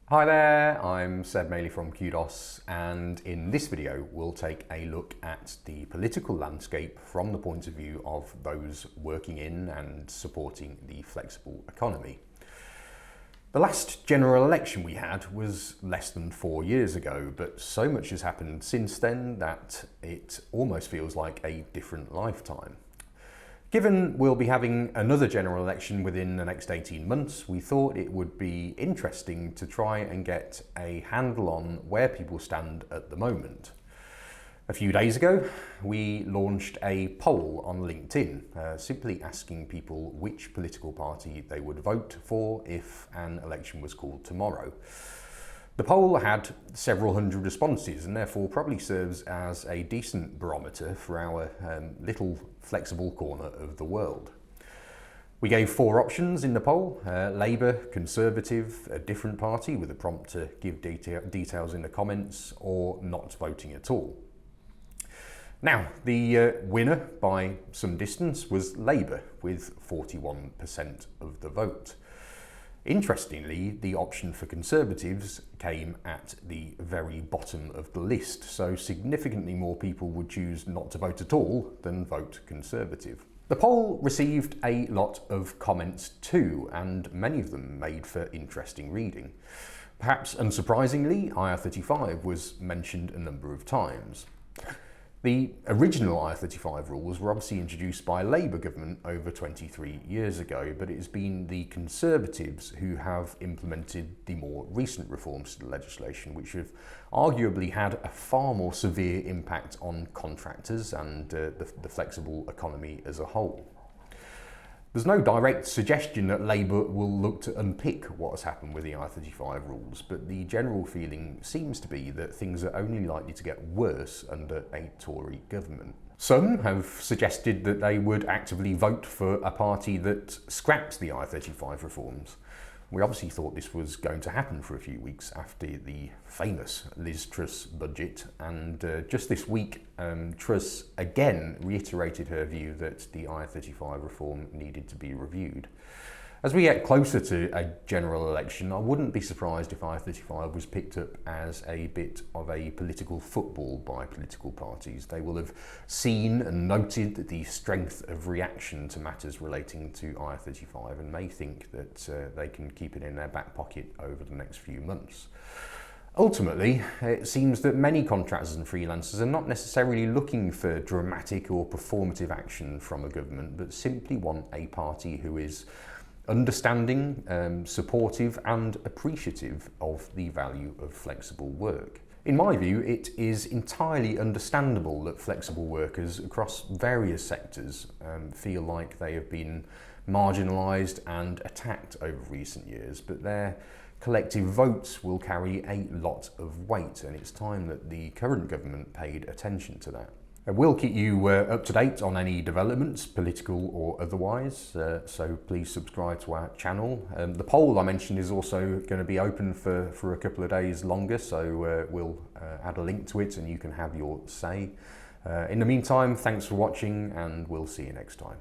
Hi there, I'm Seb Maley from Qdos, and in this video we'll take a look at the political landscape from the point of view of those working in and supporting the flexible economy. The last general election we had was less than 4 years ago, but so much has happened since then that it almost feels like a different lifetime. Given we'll be having another general election within the next 18 months, we thought it would be interesting to try and get a handle on where people stand at the moment. A few days ago, we launched a poll on LinkedIn, simply asking people which political party they would vote for if an election was called tomorrow. The poll had several hundred responses and therefore probably serves as a decent barometer for our little flexible corner of the world. We gave 4 options in the poll: Labour, Conservative, a different party with a prompt to give details in the comments, or not voting at all. Now, the winner by some distance was Labour with 41% of the vote. Interestingly, the option for Conservatives came at the very bottom of the list, so significantly more people would choose not to vote at all than vote Conservative. The poll received a lot of comments too, and many of them made for interesting reading. Perhaps unsurprisingly, IR35 was mentioned a number of times. The original IR35 rules were obviously introduced by a Labour government over 23 years ago, but it has been the Conservatives who have implemented the more recent reforms to the legislation, which have arguably had a far more severe impact on contractors and the flexible economy as a whole. There's no direct suggestion that Labour will look to unpick what has happened with the IR35 rules, but the general feeling seems to be that things are only likely to get worse under a Tory government. Some have suggested that they would actively vote for a party that scraps the IR35 reforms. We obviously thought this was going to happen for a few weeks after the famous Liz Truss budget, and just this week Truss again reiterated her view that the IR35 reform needed to be reviewed. As we get closer to a general election, I wouldn't be surprised if IR35 was picked up as a bit of a political football by political parties. They will have seen and noted the strength of reaction to matters relating to IR35 and may think that they can keep it in their back pocket over the next few months. Ultimately, it seems that many contractors and freelancers are not necessarily looking for dramatic or performative action from a government, but simply want a party who is understanding, supportive and appreciative of the value of flexible work. In my view, it is entirely understandable that flexible workers across various sectors feel like they have been marginalised and attacked over recent years, but their collective votes will carry a lot of weight, and it's time that the current government paid attention to that. We'll keep you up to date on any developments, political or otherwise, so please subscribe to our channel. The poll I mentioned is also going to be open for a couple of days longer, so we'll add a link to it and you can have your say. In the meantime, thanks for watching and we'll see you next time.